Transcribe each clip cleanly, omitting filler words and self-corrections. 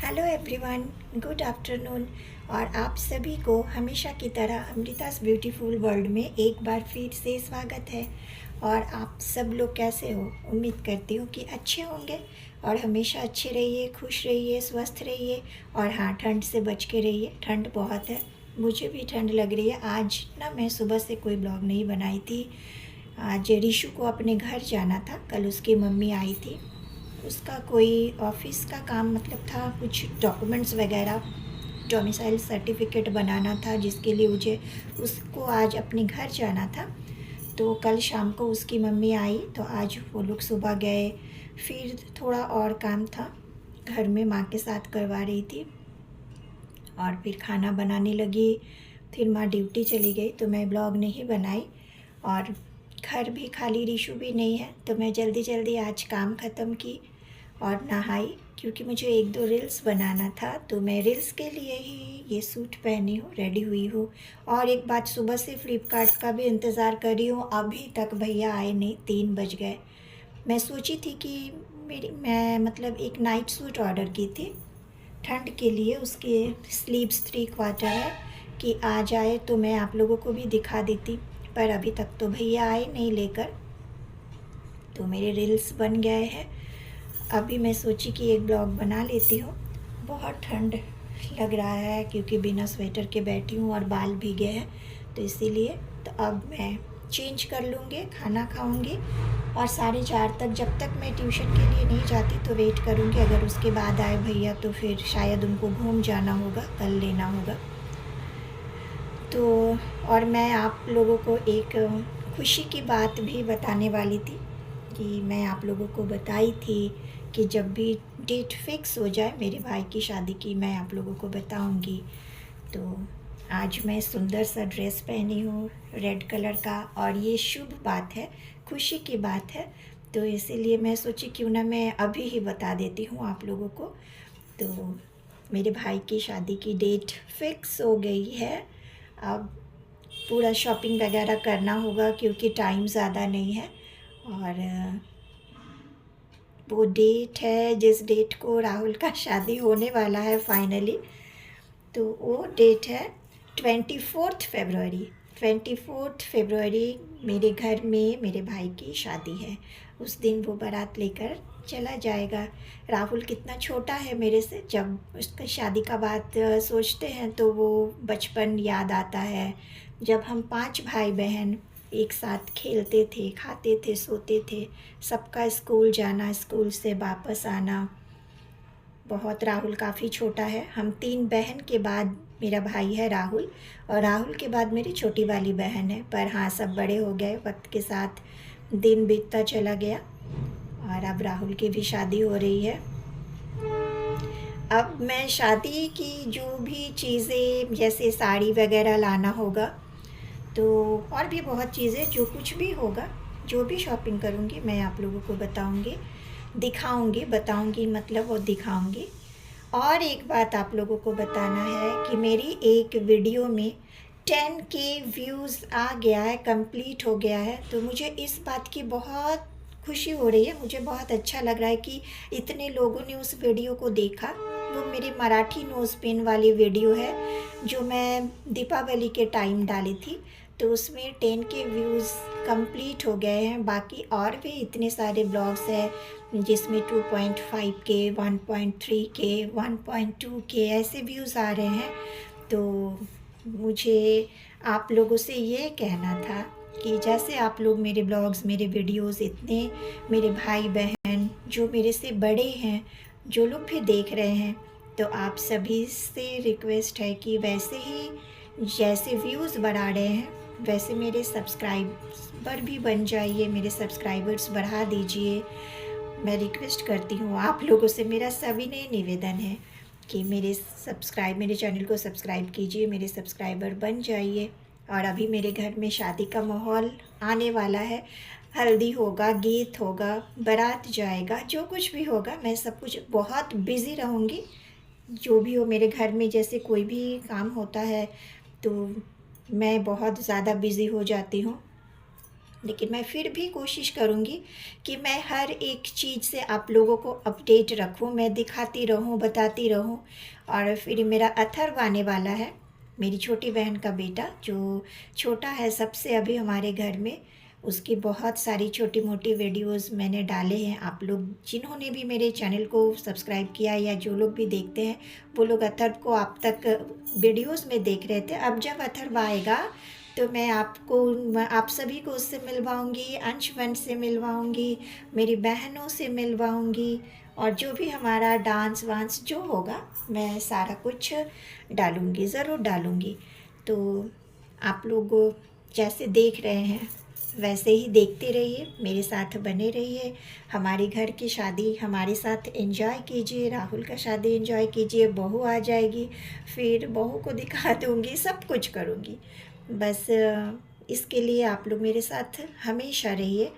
Hello everyone, good afternoon. और आप सभी को हमेशा की तरह अमृतास ब्यूटीफुल वर्ल्ड में एक बार फिर से स्वागत है। और आप सब लोग कैसे हो? उम्मीद करती हूँ कि अच्छे होंगे और हमेशा अच्छे रहिए, खुश रहिए, स्वस्थ रहिए। और हाँ, ठंड से बच के रहिए, ठंड बहुत है, मुझे भी ठंड लग रही है। आज ना मैं सुबह से कोई ब्लॉग नहीं बनाई थी। आज ऋषु को अपने घर जाना था, कल उसकी मम्मी आई थी, उसका कोई ऑफिस का काम मतलब था, कुछ डॉक्यूमेंट्स वगैरह, डोमिसाइल सर्टिफिकेट बनाना था, जिसके लिए मुझे उसको आज अपने घर जाना था। तो कल शाम को उसकी मम्मी आई तो आज वो लोग सुबह गए। फिर थोड़ा और काम था घर में, माँ के साथ करवा रही थी और फिर खाना बनाने लगी। फिर माँ ड्यूटी चली गई तो मैं ब्लॉग नहीं बनाई। और घर भी खाली, ऋषु भी नहीं है, तो मैं जल्दी जल्दी आज काम ख़त्म की और नहाई, क्योंकि मुझे एक दो रील्स बनाना था। तो मैं रील्स के लिए ही ये सूट पहनी हूँ, रेडी हुई हूँ। और एक बात, सुबह से फ्लिपकार्ट का भी इंतज़ार कर रही हूँ, अभी तक भैया आए नहीं, 3 बज गए। मैं सोची थी कि मैं मतलब एक नाइट सूट ऑर्डर की थी ठंड के लिए, उसके स्लीव्स 3/4 है, कि आ जाए तो मैं आप लोगों को भी दिखा देती। पर अभी तक तो भैया आए नहीं लेकर, तो मेरे रील्स बन गए हैं। अभी मैं सोची कि एक ब्लॉग बना लेती हूँ। बहुत ठंड लग रहा है क्योंकि बिना स्वेटर के बैठी हूँ और बाल भीगे हैं, तो इसीलिए तो अब मैं चेंज कर लूँगी, खाना खाऊँगी और 4:30 तक, जब तक मैं ट्यूशन के लिए नहीं जाती तो वेट करूँगी। अगर उसके बाद आए भैया तो फिर शायद उनको घूम जाना होगा, कल लेना होगा। तो और मैं आप लोगों को एक खुशी की बात भी बताने वाली थी, कि मैं आप लोगों को बताई थी कि जब भी डेट फिक्स हो जाए मेरे भाई की शादी की, मैं आप लोगों को बताऊंगी। तो आज मैं सुंदर सा ड्रेस पहनी हूँ रेड कलर का, और ये शुभ बात है, खुशी की बात है, तो इसीलिए मैं सोची क्यों ना मैं अभी ही बता देती हूँ आप लोगों को। तो मेरे भाई की शादी की डेट फिक्स हो गई है। अब पूरा शॉपिंग वगैरह करना होगा क्योंकि टाइम ज़्यादा नहीं है। और वो डेट है जिस डेट को राहुल का शादी होने वाला है फाइनली, तो वो डेट है 24 फरवरी। 24 फरवरी मेरे घर में मेरे भाई की शादी है। उस दिन वो बारात लेकर चला जाएगा। राहुल कितना छोटा है मेरे से, जब उसका शादी का बात सोचते हैं तो वो बचपन याद आता है, जब हम 5 भाई बहन एक साथ खेलते थे, खाते थे, सोते थे, सबका स्कूल जाना, स्कूल से वापस आना। बहुत, राहुल काफ़ी छोटा है, हम 3 बहन के बाद मेरा भाई है राहुल, और राहुल के बाद मेरी छोटी वाली बहन है। पर हाँ, सब बड़े हो गए, वक्त के साथ दिन बीतता चला गया और अब राहुल की भी शादी हो रही है। अब मैं शादी की जो भी चीज़ें, जैसे साड़ी वगैरह लाना होगा, तो और भी बहुत चीज़ें, जो कुछ भी होगा, जो भी शॉपिंग करूँगी मैं आप लोगों को बताऊँगी, दिखाऊँगी, बताऊँगी मतलब, और दिखाऊँगी। और एक बात आप लोगों को बताना है कि मेरी एक वीडियो में 10K व्यूज़ आ गया है, कंप्लीट हो गया है। तो मुझे इस बात की बहुत खुशी हो रही है, मुझे बहुत अच्छा लग रहा है कि इतने लोगों ने उस वीडियो को देखा। वो मेरी मराठी नोज़ पिन वाली वीडियो है, जो मैं दीपावली के टाइम डाली थी, तो उसमें 10K व्यूज़ कंप्लीट हो गए हैं। बाकी और भी इतने सारे ब्लॉग्स हैं जिसमें 2.5K, 1.3K, 1.2K ऐसे व्यूज़ आ रहे हैं। तो मुझे आप लोगों से ये कहना था कि जैसे आप लोग मेरे ब्लॉग्स, मेरे वीडियोस, इतने मेरे भाई बहन जो मेरे से बड़े हैं, जो लोग भी देख रहे हैं, तो आप सभी से रिक्वेस्ट है कि वैसे ही जैसे व्यूज़ बढ़ा रहे हैं, वैसे मेरे सब्सक्राइबर भी बन जाइए, मेरे सब्सक्राइबर्स बढ़ा दीजिए। मैं रिक्वेस्ट करती हूँ आप लोगों से, मेरा सविनय निवेदन है कि मेरे चैनल को सब्सक्राइब कीजिए, मेरे सब्सक्राइबर बन जाइए। और अभी मेरे घर में शादी का माहौल आने वाला है, हल्दी होगा, गीत होगा, बारात जाएगा, जो कुछ भी होगा, मैं सब कुछ बहुत बिज़ी रहूँगी। जो भी हो मेरे घर में, जैसे कोई भी काम होता है तो मैं बहुत ज़्यादा बिज़ी हो जाती हूँ। लेकिन मैं फिर भी कोशिश करूँगी कि मैं हर एक चीज़ से आप लोगों को अपडेट रखूँ, मैं दिखाती रहूँ, बताती रहूँ। और फिर मेरा अथर्व आने वाला है, मेरी छोटी बहन का बेटा, जो छोटा है सबसे अभी हमारे घर में। उसकी बहुत सारी छोटी मोटी वीडियोस मैंने डाले हैं। आप लोग जिन्होंने भी मेरे चैनल को सब्सक्राइब किया या जो लोग भी देखते हैं, वो लोग अथर्व को आप तक वीडियोस में देख रहे थे। अब जब अथर्व आएगा तो मैं आप सभी को उससे मिलवाऊंगी, अंशवन से मिलवाऊंगी, मेरी बहनों से मिलवाऊंगी, और जो भी हमारा डांस वांस जो होगा मैं सारा कुछ डालूंगी, ज़रूर डालूंगी। तो आप लोग जैसे देख रहे हैं वैसे ही देखते रहिए, मेरे साथ बने रहिए। हमारे घर की शादी हमारे साथ एंजॉय कीजिए, राहुल का शादी एंजॉय कीजिए। बहू आ जाएगी, फिर बहू को दिखा दूँगी, सब कुछ करूँगी। बस इसके लिए आप लोग मेरे साथ हमेशा रहिए,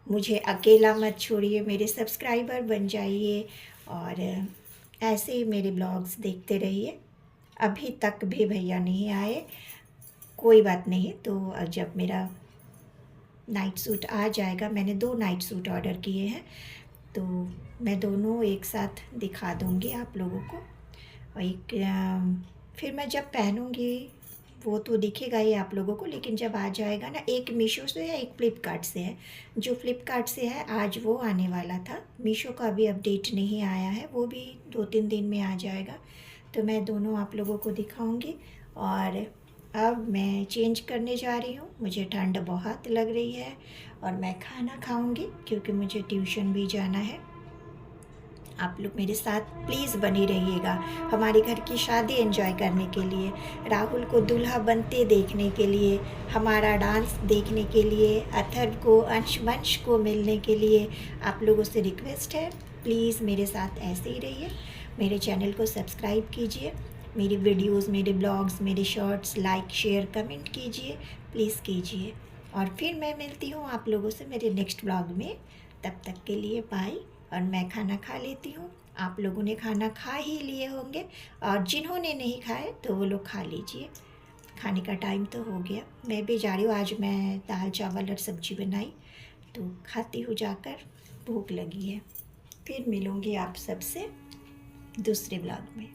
मुझे अकेला मत छोड़िए, मेरे सब्सक्राइबर बन जाइए, और ऐसे ही मेरे ब्लॉग्स देखते रहिए। अभी तक भी भैया नहीं आए, कोई बात नहीं। तो जब मेरा नाइट सूट आ जाएगा, मैंने 2 नाइट सूट ऑर्डर किए हैं, तो मैं दोनों एक साथ दिखा दूँगी आप लोगों को। और फिर मैं जब पहनूँगी वो तो दिखेगा ही आप लोगों को, लेकिन जब आ जाएगा ना, एक मीशो से है, एक फ़्लिपकार्ट से है। जो फ़्लिपकार्ट से है आज वो आने वाला था, मीशो का अभी अपडेट नहीं आया है, वो भी 2-3 दिन में आ जाएगा। तो मैं दोनों आप लोगों को दिखाऊंगी। और अब मैं चेंज करने जा रही हूँ, मुझे ठंड बहुत लग रही है, और मैं खाना खाऊंगी क्योंकि मुझे ट्यूशन भी जाना है। आप लोग मेरे साथ प्लीज़ बने रहिएगा, हमारे घर की शादी एंजॉय करने के लिए, राहुल को दूल्हा बनते देखने के लिए, हमारा डांस देखने के लिए, अथर्व को, अंशवंश को मिलने के लिए आप लोगों से रिक्वेस्ट है, प्लीज़ मेरे साथ ऐसे ही रहिए। मेरे चैनल को सब्सक्राइब कीजिए, मेरी वीडियोस, मेरे ब्लॉग्स, मेरे शॉर्ट्स लाइक शेयर कमेंट कीजिए, प्लीज़ कीजिए। और फिर मैं मिलती हूँ आप लोगों से मेरे नेक्स्ट ब्लॉग में। तब तक के लिए बाय। और मैं खाना खा लेती हूँ, आप लोगों ने खाना खा ही लिए होंगे, और जिन्होंने नहीं खाए तो वो लोग खा लीजिए, खाने का टाइम तो हो गया। मैं भी जा रही हूँ, आज मैं दाल चावल और सब्ज़ी बनाई, तो खाती हूँ जाकर, भूख लगी है। फिर मिलूँगी आप सबसे दूसरे ब्लॉग में।